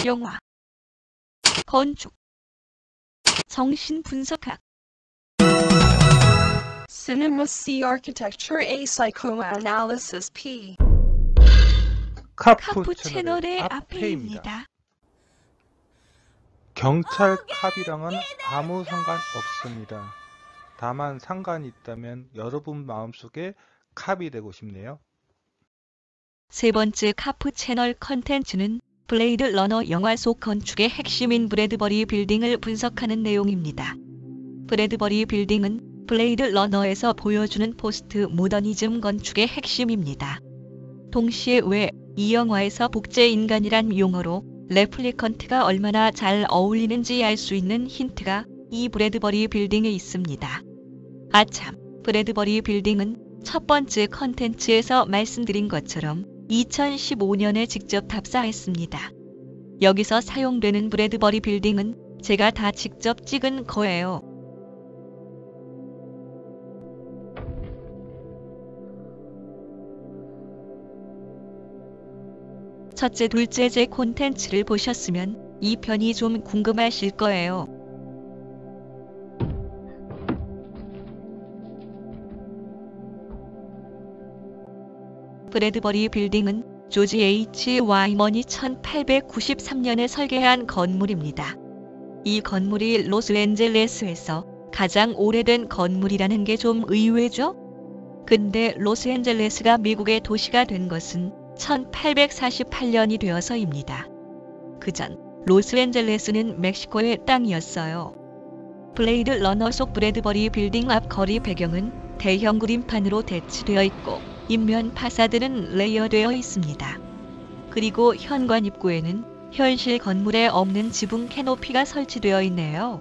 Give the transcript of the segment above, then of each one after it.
영화, 건축, 정신분석학. Cinema C Architecture A Psychoanalysis P. 카푸 채널의 앞에입니다. 경찰 캅이랑은 아무 상관 없습니다. 다만 상관이 있다면 여러분 마음속에 캅이 되고 싶네요. 세 번째 카푸 채널 컨텐츠는 블레이드 러너 영화 속 건축의 핵심인 브래드버리 빌딩을 분석하는 내용입니다. 브래드버리 빌딩은 블레이드 러너에서 보여주는 포스트 모더니즘 건축의 핵심입니다. 동시에 왜 이 영화에서 복제 인간이란 용어로 레플리컨트가 얼마나 잘 어울리는지 알 수 있는 힌트가 이 브래드버리 빌딩에 있습니다. 아참, 브래드버리 빌딩은 첫 번째 컨텐츠에서 말씀드린 것처럼 2015년에 직접 답사했습니다. 여기서 사용되는 브래드버리 빌딩은 제가 다 직접 찍은 거예요. 첫째, 둘째 제 콘텐츠를 보셨으면 이 편이 좀 궁금하실 거예요. 브래드버리 빌딩은 조지 H. 와이먼이 1893년에 설계한 건물입니다. 이 건물이 로스앤젤레스에서 가장 오래된 건물이라는 게 좀 의외죠? 근데 로스앤젤레스가 미국의 도시가 된 것은 1848년이 되어서입니다. 그전 로스앤젤레스는 멕시코의 땅이었어요. 블레이드 러너 속 브래드버리 빌딩 앞 거리 배경은 대형 그림판으로 대치되어 있고 인면 파사드는 레이어되어 있습니다. 그리고 현관 입구에는 현실 건물에 없는 지붕 캐노피가 설치되어 있네요.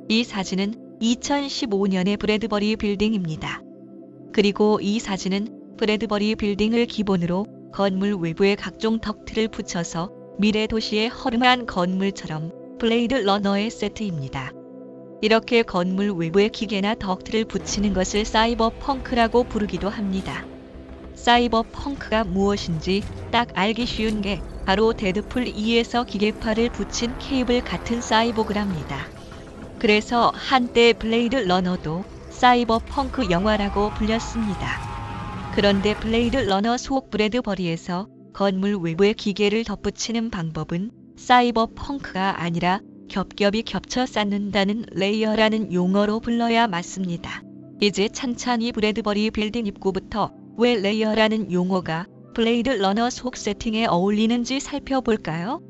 이 사진은 2015년의 브래드버리 빌딩입니다. 그리고 이 사진은 브래드버리 빌딩을 기본으로 건물 외부에 각종 덕트를 붙여서 미래 도시의 허름한 건물처럼 블레이드 러너의 세트입니다. 이렇게 건물 외부에 기계나 덕트를 붙이는 것을 사이버 펑크라고 부르기도 합니다. 사이버 펑크가 무엇인지 딱 알기 쉬운 게 바로 데드풀 2에서 기계파를 붙인 케이블 같은 사이보그랍니다. 그래서 한때 블레이드 러너도 사이버 펑크 영화라고 불렸습니다. 그런데 블레이드 러너 속 브래드버리에서 건물 외부에 기계를 덧붙이는 방법은 사이버 펑크가 아니라 겹겹이 겹쳐 쌓는다는 레이어라는 용어로 불러야 맞습니다. 이제 찬찬히 브래드버리 빌딩 입구부터 왜 레이어라는 용어가 블레이드 러너 속 세팅에 어울리는지 살펴볼까요?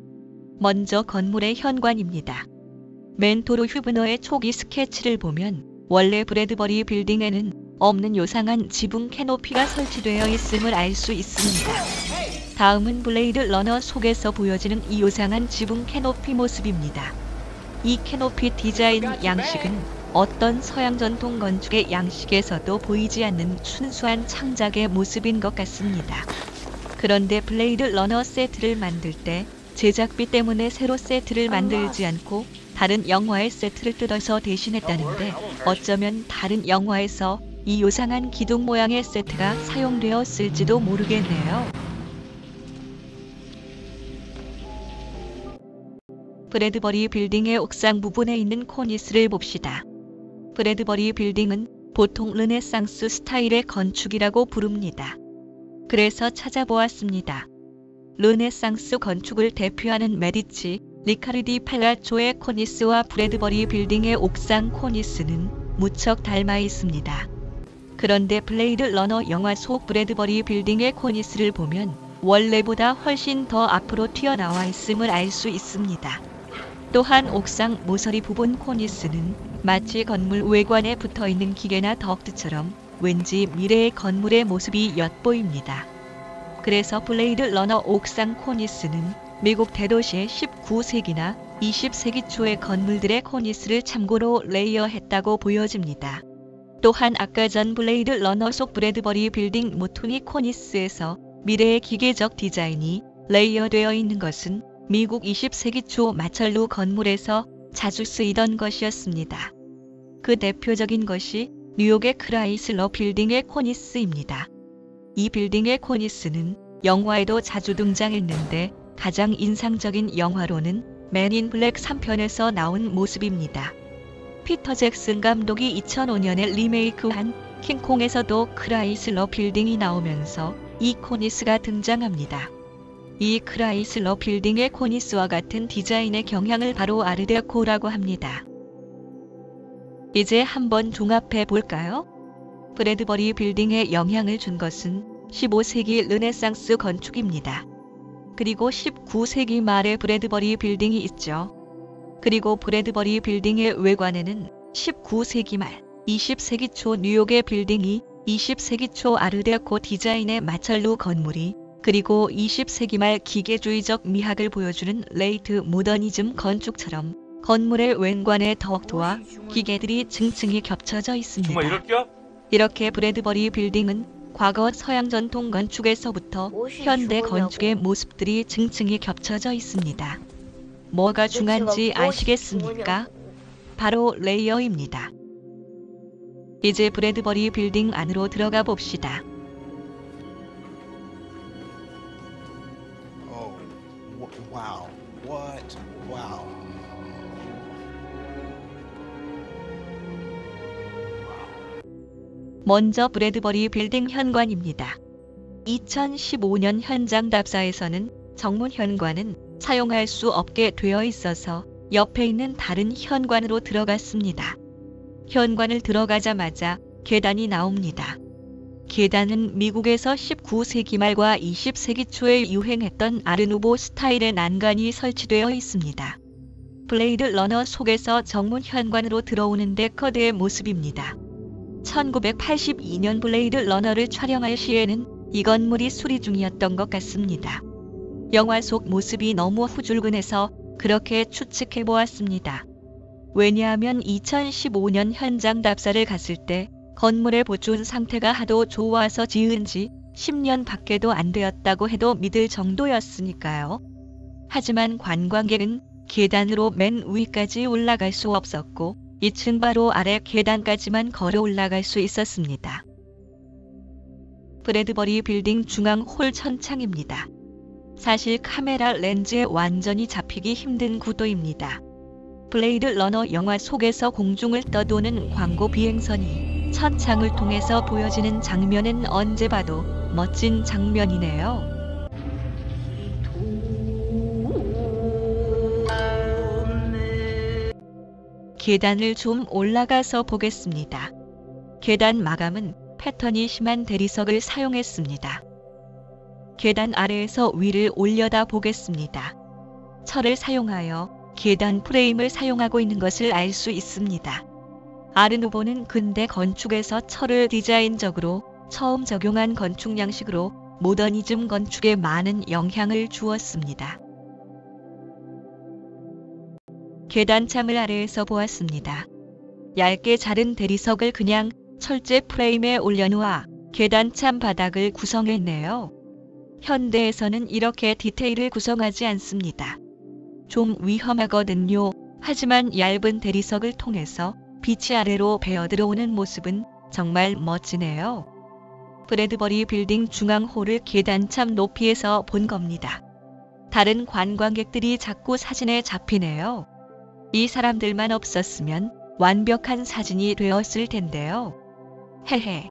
먼저 건물의 현관입니다. 멘토르 휴브너의 초기 스케치를 보면 원래 브래드버리 빌딩에는 없는 요상한 지붕 캐노피가 설치되어 있음을 알 수 있습니다. 다음은 블레이드 러너 속에서 보여지는 이 요상한 지붕 캐노피 모습입니다. 이 캐노피 디자인 양식은 어떤 서양 전통 건축의 양식에서도 보이지 않는 순수한 창작의 모습인 것 같습니다. 그런데 블레이드 러너 세트를 만들 때 제작비 때문에 새로 세트를 만들지 않고 다른 영화의 세트를 뜯어서 대신했다는데 어쩌면 다른 영화에서 이 요상한 기둥 모양의 세트가 사용되었을지도 모르겠네요. 브래드버리 빌딩의 옥상 부분에 있는 코니스를 봅시다. 브래드버리 빌딩은 보통 르네상스 스타일의 건축이라고 부릅니다. 그래서 찾아보았습니다. 르네상스 건축을 대표하는 메디치, 리카르디 팔라초의 코니스와 브래드버리 빌딩의 옥상 코니스는 무척 닮아 있습니다. 그런데 블레이드 러너 영화 속 브래드버리 빌딩의 코니스를 보면 원래보다 훨씬 더 앞으로 튀어나와 있음을 알 수 있습니다. 또한 옥상 모서리 부분 코니스는 마치 건물 외관에 붙어있는 기계나 덕트처럼 왠지 미래의 건물의 모습이 엿보입니다. 그래서 블레이드 러너 옥상 코니스는 미국 대도시의 19세기나 20세기 초의 건물들의 코니스를 참고로 레이어했다고 보여집니다. 또한 아까 전 블레이드 러너 속 브래드버리 빌딩 모퉁이 코니스에서 미래의 기계적 디자인이 레이어되어 있는 것은 미국 20세기 초 마철루 건물에서 자주 쓰이던 것이었습니다. 그 대표적인 것이 뉴욕의 크라이슬러 빌딩의 코니스입니다. 이 빌딩의 코니스는 영화에도 자주 등장했는데 가장 인상적인 영화로는 맨 인 블랙 3편에서 나온 모습입니다. 피터 잭슨 감독이 2005년에 리메이크한 킹콩에서도 크라이슬러 빌딩이 나오면서 이 코니스가 등장합니다. 이 크라이슬러 빌딩의 코니스와 같은 디자인의 경향을 바로 아르데코라고 합니다. 이제 한번 종합해 볼까요? 브래드버리 빌딩에 영향을 준 것은 15세기 르네상스 건축입니다. 그리고 19세기 말에 브래드버리 빌딩이 있죠. 그리고 브래드버리 빌딩의 외관에는 19세기 말, 20세기 초 뉴욕의 빌딩이 20세기 초 아르데코 디자인의 마찰루 건물이 그리고 20세기 말 기계주의적 미학을 보여주는 레이트 모더니즘 건축처럼 건물의 외관의 덕도와 기계들이 층층이 겹쳐져 있습니다. 정말 이럴까? 이렇게 브래드버리 빌딩은 과거 서양 전통 건축에서부터 현대 건축의 모습들이 층층이 겹쳐져 있습니다. 뭐가 중요한지 아시겠습니까? 바로 레이어입니다. 이제 브래드버리 빌딩 안으로 들어가 봅시다. Oh, wow. What? Wow. 먼저 브래드버리 빌딩 현관입니다. 2015년 현장 답사에서는 정문 현관은 사용할 수 없게 되어 있어서 옆에 있는 다른 현관으로 들어갔습니다. 현관을 들어가자마자 계단이 나옵니다. 계단은 미국에서 19세기 말과 20세기 초에 유행했던 아르누보 스타일의 난간이 설치되어 있습니다. 블레이드 러너 속에서 정문 현관으로 들어오는 데커드의 모습입니다. 1982년 블레이드 러너를 촬영할 시에는 이 건물이 수리 중이었던 것 같습니다. 영화 속 모습이 너무 후줄근해서 그렇게 추측해 보았습니다. 왜냐하면 2015년 현장 답사를 갔을 때 건물의 보존 상태가 하도 좋아서 지은 지 10년 밖에도 안 되었다고 해도 믿을 정도였으니까요. 하지만 관광객은 계단으로 맨 위까지 올라갈 수 없었고 2층 바로 아래 계단까지만 걸어 올라갈 수 있었습니다. 브래드버리 빌딩 중앙 홀 천창입니다. 사실 카메라 렌즈에 완전히 잡히기 힘든 구도입니다. 블레이드 러너 영화 속에서 공중을 떠도는 광고 비행선이 천창을 통해서 보여지는 장면은 언제 봐도 멋진 장면이네요. 계단을 좀 올라가서 보겠습니다. 계단 마감은 패턴이 심한 대리석을 사용했습니다. 계단 아래에서 위를 올려다 보겠습니다. 철을 사용하여 계단 프레임을 사용하고 있는 것을 알 수 있습니다. 아르누보는 근대 건축에서 철을 디자인적으로 처음 적용한 건축 양식으로 모더니즘 건축에 많은 영향을 주었습니다. 계단참을 아래에서 보았습니다. 얇게 자른 대리석을 그냥 철제 프레임에 올려놓아 계단참 바닥을 구성했네요. 현대에서는 이렇게 디테일을 구성하지 않습니다. 좀 위험하거든요. 하지만 얇은 대리석을 통해서 빛이 아래로 배어 들어오는 모습은 정말 멋지네요. 브래드버리 빌딩 중앙홀을 계단참 높이에서 본 겁니다. 다른 관광객들이 자꾸 사진에 잡히네요. 이 사람들만 없었으면 완벽한 사진이 되었을 텐데요. 헤헤.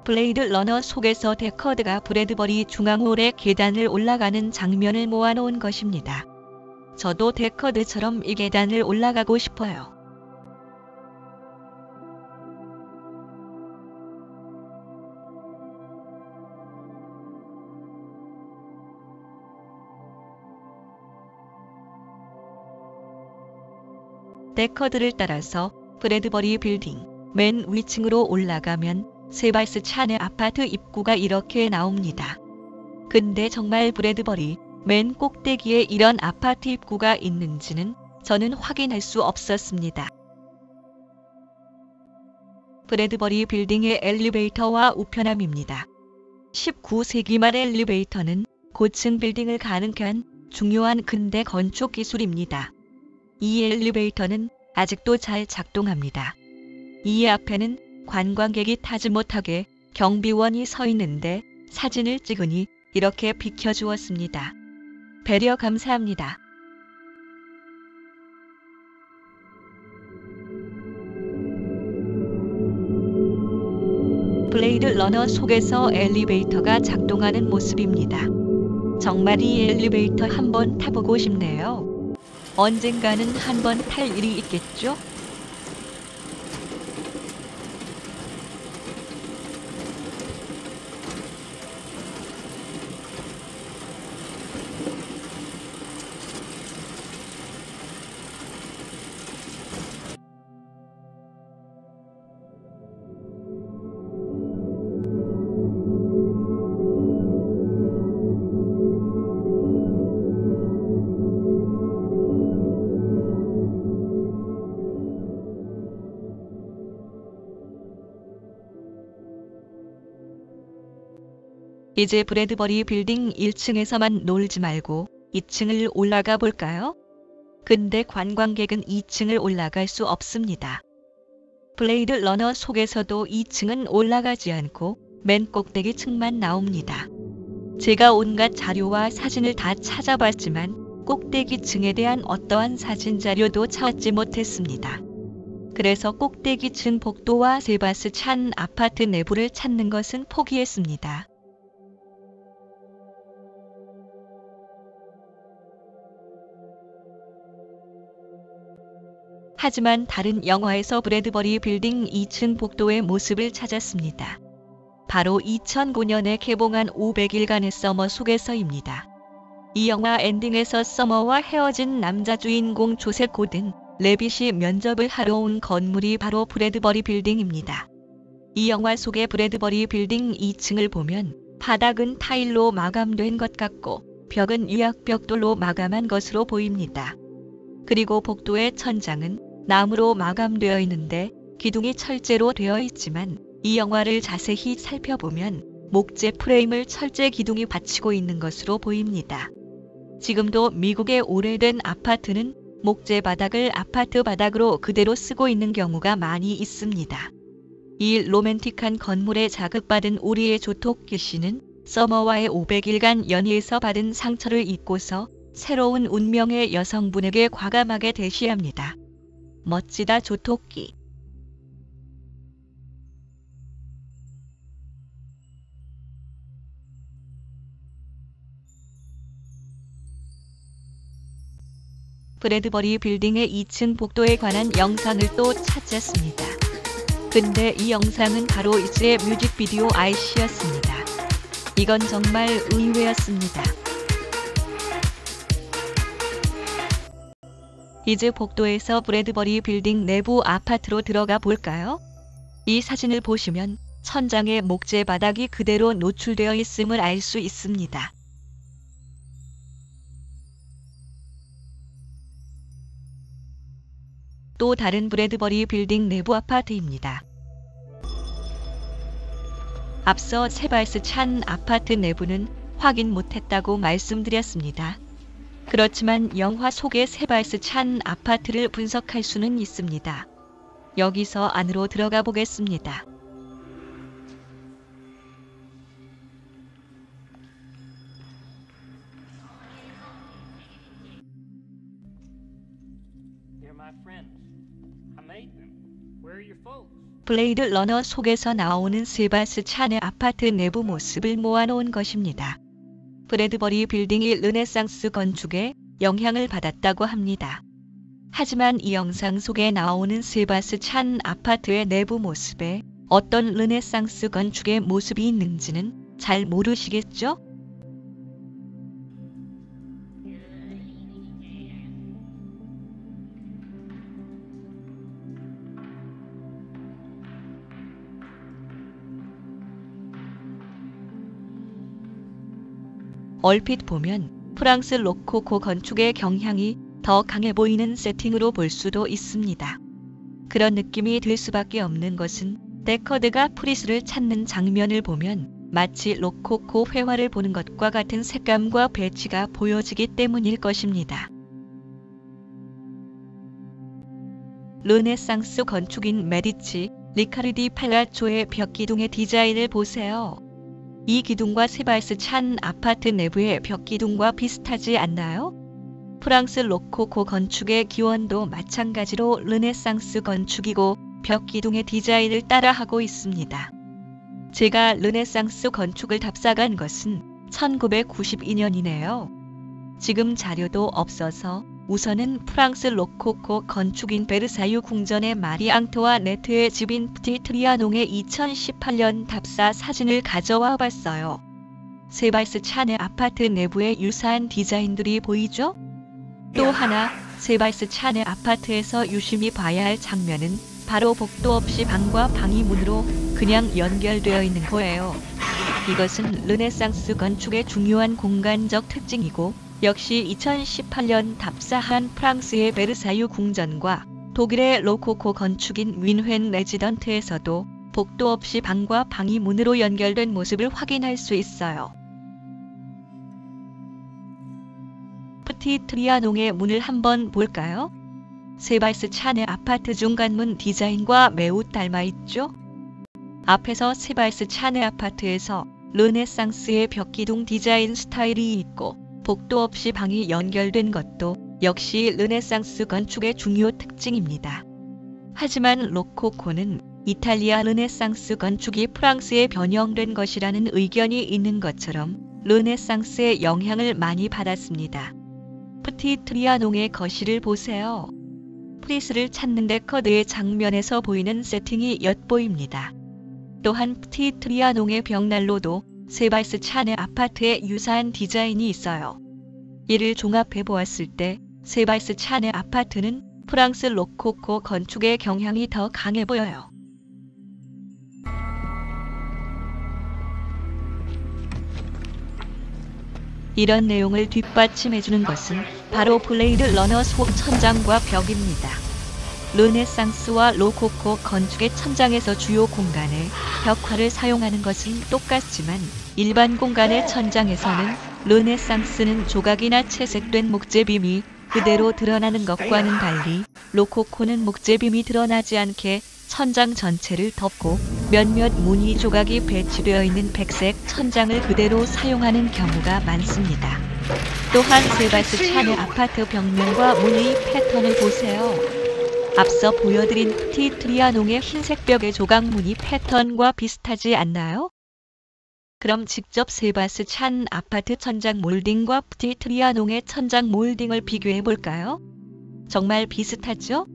블레이드 러너 속에서 데커드가 브래드버리 중앙홀의 계단을 올라가는 장면을 모아놓은 것입니다. 저도 데커드처럼 이 계단을 올라가고 싶어요. 데커드를 따라서 브래드버리 빌딩 맨 위층으로 올라가면 세바스 찬의 아파트 입구가 이렇게 나옵니다. 근데 정말 브래드버리 맨 꼭대기에 이런 아파트 입구가 있는지는 저는 확인할 수 없었습니다. 브래드버리 빌딩의 엘리베이터와 우편함입니다. 19세기 말 엘리베이터는 고층 빌딩을 가능케 한 중요한 근대 건축 기술입니다. 이 엘리베이터는 아직도 잘 작동합니다. 이 앞에는 관광객이 타지 못하게 경비원이 서 있는데 사진을 찍으니 이렇게 비켜주었습니다. 배려 감사합니다. 블레이드 러너 속에서 엘리베이터가 작동하는 모습입니다. 정말 이 엘리베이터 한번 타보고 싶네요. 언젠가는 한번 탈 일이 있겠죠? 이제 브래드버리 빌딩 1층에서만 놀지 말고 2층을 올라가 볼까요? 근데 관광객은 2층을 올라갈 수 없습니다. 블레이드 러너 속에서도 2층은 올라가지 않고 맨 꼭대기 층만 나옵니다. 제가 온갖 자료와 사진을 다 찾아봤지만 꼭대기 층에 대한 어떠한 사진 자료도 찾지 못했습니다. 그래서 꼭대기 층 복도와 세바스찬 아파트 내부를 찾는 것은 포기했습니다. 하지만 다른 영화에서 브래드버리 빌딩 2층 복도의 모습을 찾았습니다. 바로 2009년에 개봉한 500일간의 서머 속에서입니다. 이 영화 엔딩에서 서머와 헤어진 남자 주인공 조셉 고든 레빗이 면접을 하러 온 건물이 바로 브래드버리 빌딩입니다. 이 영화 속의 브래드버리 빌딩 2층을 보면 바닥은 타일로 마감된 것 같고 벽은 유약벽돌로 마감한 것으로 보입니다. 그리고 복도의 천장은 나무로 마감되어 있는데 기둥이 철제로 되어 있지만 이 영화를 자세히 살펴보면 목재 프레임을 철제 기둥이 받치고 있는 것으로 보입니다. 지금도 미국의 오래된 아파트는 목재 바닥을 아파트 바닥으로 그대로 쓰고 있는 경우가 많이 있습니다. 이 로맨틱한 건물에 자극받은 우리의 조토끼 씨는 서머와의 500일간 연애에서 받은 상처를 잊고서 새로운 운명의 여성분에게 과감하게 대시합니다. 멋지다 조토끼. 브래드버리 빌딩의 2층 복도에 관한 영상을 또 찾았습니다. 근데 이 영상은 바로 이즈의 뮤직비디오 IC였습니다. 이건 정말 의외였습니다. 이제 복도에서 브래드버리 빌딩 내부 아파트로 들어가 볼까요? 이 사진을 보시면 천장에 목재 바닥이 그대로 노출되어 있음을 알 수 있습니다. 또 다른 브래드버리 빌딩 내부 아파트입니다. 앞서 세바스찬 아파트 내부는 확인 못했다고 말씀드렸습니다. 그렇지만 영화 속의 세바스찬 아파트를 분석할 수는 있습니다. 여기서 안으로 들어가 보겠습니다. 블레이드 러너 속에서 나오는 세바스찬의 아파트 내부 모습을 모아놓은 것입니다. 브래드버리 빌딩이 르네상스 건축에 영향을 받았다고 합니다. 하지만 이 영상 속에 나오는 세바스찬 아파트의 내부 모습에 어떤 르네상스 건축의 모습이 있는지는 잘 모르시겠죠? 얼핏 보면 프랑스 로코코 건축의 경향이 더 강해 보이는 세팅으로 볼 수도 있습니다. 그런 느낌이 들 수밖에 없는 것은 데커드가 프리스를 찾는 장면을 보면 마치 로코코 회화를 보는 것과 같은 색감과 배치가 보여지기 때문일 것입니다. 르네상스 건축인 메디치 리카르디 팔라초의 벽 기둥의 디자인을 보세요. 이 기둥과 세발스 찬 아파트 내부의 벽 기둥과 비슷하지 않나요? 프랑스 로코코 건축의 기원도 마찬가지로 르네상스 건축이고 벽 기둥의 디자인을 따라하고 있습니다. 제가 르네상스 건축을 답사간 것은 1992년이네요. 지금 자료도 없어서 우선은 프랑스 로코코 건축인 베르사유 궁전의 마리 앙투아네트의 집인 프티 트리아농의 2018년 답사 사진을 가져와 봤어요. 세발스 찬의 아파트 내부의 유사한 디자인들이 보이죠? 또 하나, 세발스 찬의 아파트에서 유심히 봐야 할 장면은 바로 복도 없이 방과 방이 문으로 그냥 연결되어 있는 거예요. 이것은 르네상스 건축의 중요한 공간적 특징이고 역시 2018년 답사한 프랑스의 베르사유 궁전과 독일의 로코코 건축인 윈헨 레지던트에서도 복도 없이 방과 방이 문으로 연결된 모습을 확인할 수 있어요. 프티 트리아농의 문을 한번 볼까요? 세발스 찬의 아파트 중간문 디자인과 매우 닮아있죠? 앞에서 세발스 찬의 아파트에서 르네상스의 벽기둥 디자인 스타일이 있고 복도 없이 방이 연결된 것도 역시 르네상스 건축의 중요 특징입니다. 하지만 로코코는 이탈리아 르네상스 건축이 프랑스에 변형된 것이라는 의견이 있는 것처럼 르네상스의 영향을 많이 받았습니다. 프티 트리아농의 거실을 보세요. 프리스를 찾는 데커드의 장면에서 보이는 세팅이 엿보입니다. 또한 프티 트리아농의 벽난로도 세발스 찬의 아파트에 유사한 디자인이 있어요. 이를 종합해 보았을 때 세발스 찬의 아파트는 프랑스 로코코 건축의 경향이 더 강해 보여요. 이런 내용을 뒷받침해주는 것은 바로 블레이드 러너 속 천장과 벽입니다. 르네상스와 로코코 건축의 천장에서 주요 공간에 벽화를 사용하는 것은 똑같지만 일반 공간의 천장에서는 르네상스는 조각이나 채색된 목재빔이 그대로 드러나는 것과는 달리 로코코는 목재빔이 드러나지 않게 천장 전체를 덮고 몇몇 무늬 조각이 배치되어 있는 백색 천장을 그대로 사용하는 경우가 많습니다. 또한 세발스 찬의 아파트 벽면과 무늬 패턴을 보세요. 앞서 보여드린 프티 트리아농의 흰색 벽의 조각 무늬 패턴과 비슷하지 않나요? 그럼 직접 세발스 찬 아파트 천장 몰딩과 프티 트리아농의 천장 몰딩을 비교해 볼까요? 정말 비슷하죠?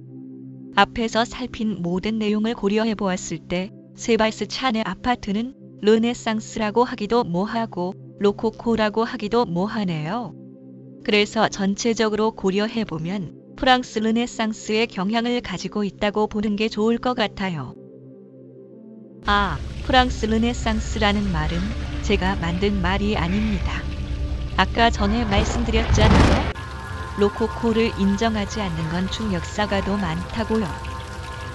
앞에서 살핀 모든 내용을 고려해 보았을 때 세발스 찬의 아파트는 르네상스라고 하기도 뭐하고 로코코라고 하기도 뭐하네요. 그래서 전체적으로 고려해 보면 프랑스 르네상스의 경향을 가지고 있다고 보는 게 좋을 것 같아요. 아, 프랑스 르네상스라는 말은 제가 만든 말이 아닙니다. 아까 전에 말씀드렸잖아요. 로코코를 인정하지 않는 건축 역사가도 많다고요.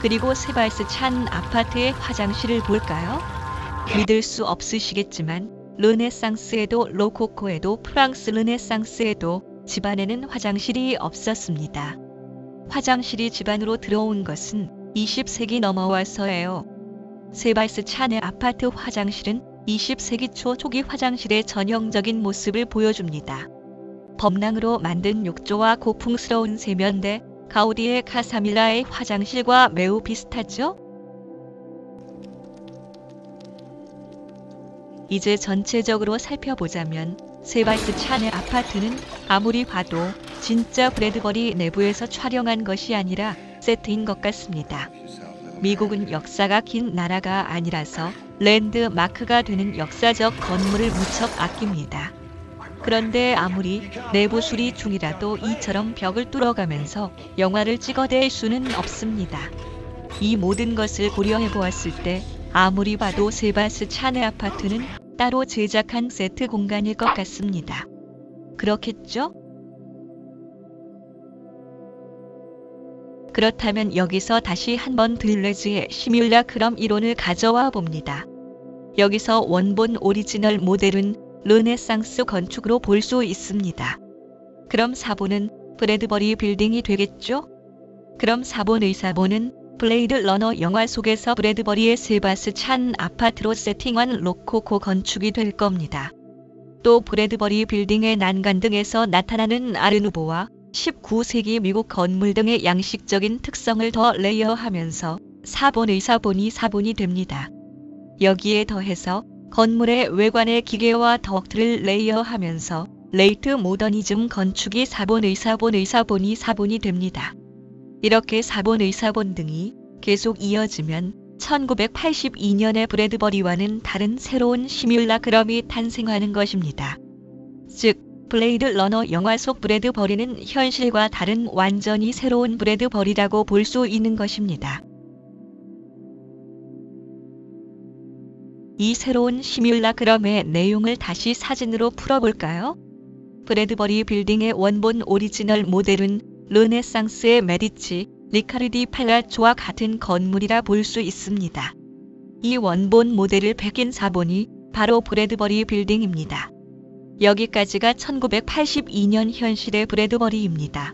그리고 세발스 찬 아파트의 화장실을 볼까요? 믿을 수 없으시겠지만 르네상스에도 로코코에도 프랑스 르네상스에도 집안에는 화장실이 없었습니다. 화장실이 집안으로 들어온 것은 20세기 넘어와서예요. 세발스 찬의 아파트 화장실은 20세기 초 초기 화장실의 전형적인 모습을 보여줍니다. 범랑으로 만든 욕조와 고풍스러운 세면대, 가우디의 카사밀라의 화장실과 매우 비슷하죠? 이제 전체적으로 살펴보자면 세발스 찬의 아파트는 아무리 봐도 진짜 브래드버리 내부에서 촬영한 것이 아니라 세트인 것 같습니다. 미국은 역사가 긴 나라가 아니라서 랜드마크가 되는 역사적 건물을 무척 아낍니다. 그런데 아무리 내부 수리 중이라도 이처럼 벽을 뚫어가면서 영화를 찍어댈 수는 없습니다. 이 모든 것을 고려해 보았을 때 아무리 봐도 세발스 찬의 아파트는 따로 제작한 세트 공간일 것 같습니다. 그렇겠죠? 그렇다면 여기서 다시 한번 들레즈의 시뮬라크럼 이론을 가져와 봅니다. 여기서 원본 오리지널 모델은 르네상스 건축으로 볼 수 있습니다. 그럼 4번은 브래드버리 빌딩이 되겠죠? 그럼 4번 의사본은 블레이드 러너 영화 속에서 브래드버리의 세바스찬 아파트로 세팅한 로코코 건축이 될 겁니다. 또 브래드버리 빌딩의 난간 등에서 나타나는 아르누보와 19세기 미국 건물 등의 양식적인 특성을 더 레이어하면서 사본이 됩니다. 여기에 더해서 건물의 외관의 기계와 덕트를 레이어하면서 레이트 모더니즘 건축이 사본이 됩니다. 이렇게 사본 등이 계속 이어지면 1982년에 브래드버리와는 다른 새로운 시뮬라크럼이 탄생하는 것입니다. 즉, 블레이드 러너 영화 속 브래드버리는 현실과 다른 완전히 새로운 브래드버리라고 볼 수 있는 것입니다. 이 새로운 시뮬라크럼의 내용을 다시 사진으로 풀어볼까요? 브래드버리 빌딩의 원본 오리지널 모델은 르네상스의 메디치, 리카르디 팔라초와 같은 건물이라 볼 수 있습니다. 이 원본 모델을 베낀 사본이 바로 브래드버리 빌딩입니다. 여기까지가 1982년 현실의 브래드버리입니다.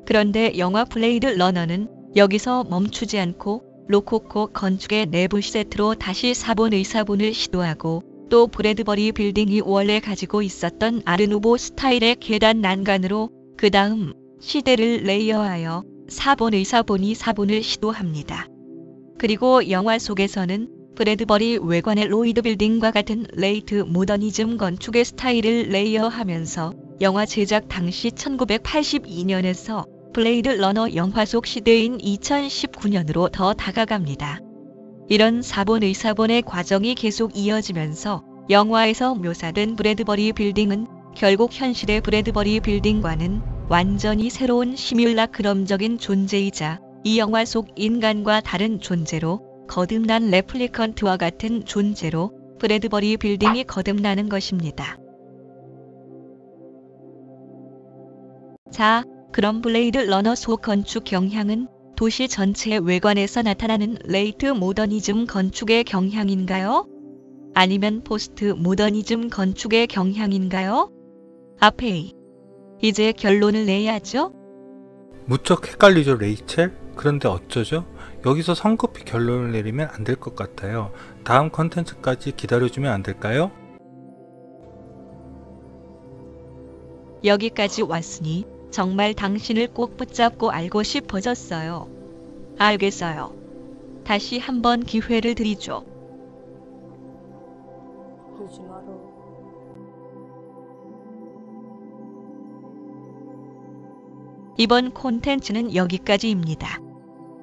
그런데 영화 블레이드 러너는 여기서 멈추지 않고 로코코 건축의 내부 세트로 다시 사본을 시도하고 또 브래드버리 빌딩이 원래 가지고 있었던 아르누보 스타일의 계단 난간으로 그 다음 시대를 레이어하여 사본을 시도합니다. 그리고 영화 속에서는 브래드버리 외관의 로이드 빌딩과 같은 레이트 모더니즘 건축의 스타일을 레이어하면서 영화 제작 당시 1982년에서 블레이드 러너 영화 속 시대인 2019년으로 더 다가갑니다. 이런 사본의 과정이 계속 이어지면서 영화에서 묘사된 브래드버리 빌딩은 결국 현실의 브래드버리 빌딩과는 완전히 새로운 시뮬라크럼적인 존재이자 이 영화 속 인간과 다른 존재로 거듭난 레플리컨트와 같은 존재로 브래드버리 빌딩이 거듭나는 것입니다. 자, 그럼 블레이드 러너 속 건축 경향은 도시 전체의 외관에서 나타나는 레이트 모더니즘 건축의 경향인가요? 아니면 포스트 모더니즘 건축의 경향인가요? 앞에 이제 결론을 내야죠? 무척 헷갈리죠, 레이첼? 그런데 어쩌죠? 여기서 성급히 결론을 내리면 안 될 것 같아요. 다음 컨텐츠까지 기다려주면 안 될까요? 여기까지 왔으니 정말 당신을 꼭 붙잡고 알고 싶어졌어요. 알겠어요. 다시 한번 기회를 드리죠. 그러지 마라. 이번 콘텐츠는 여기까지입니다.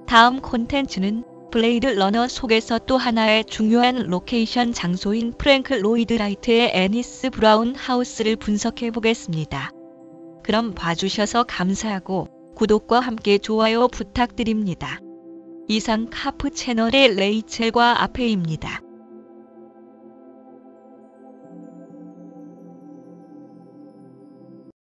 다음 콘텐츠는 블레이드 러너 속에서 또 하나의 중요한 로케이션 장소인 프랭크 로이드 라이트의 애니스 브라운 하우스를 분석해 보겠습니다. 그럼 봐주셔서 감사하고 구독과 함께 좋아요 부탁드립니다. 이상 카프 채널의 레이첼과 아페입니다.